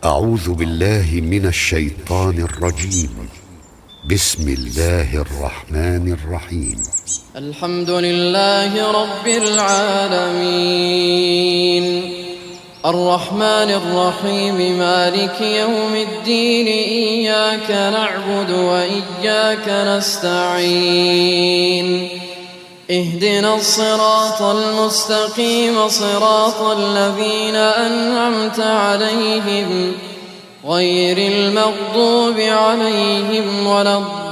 أعوذ بالله من الشيطان الرجيم. بسم الله الرحمن الرحيم. الحمد لله رب العالمين، الرحمن الرحيم، مالك يوم الدين، إياك نعبد وإياك نستعين، اهدنا الصراط المستقيم، صراط الذين أنعمت عليهم غير المغضوب عليهم ولا الضالين.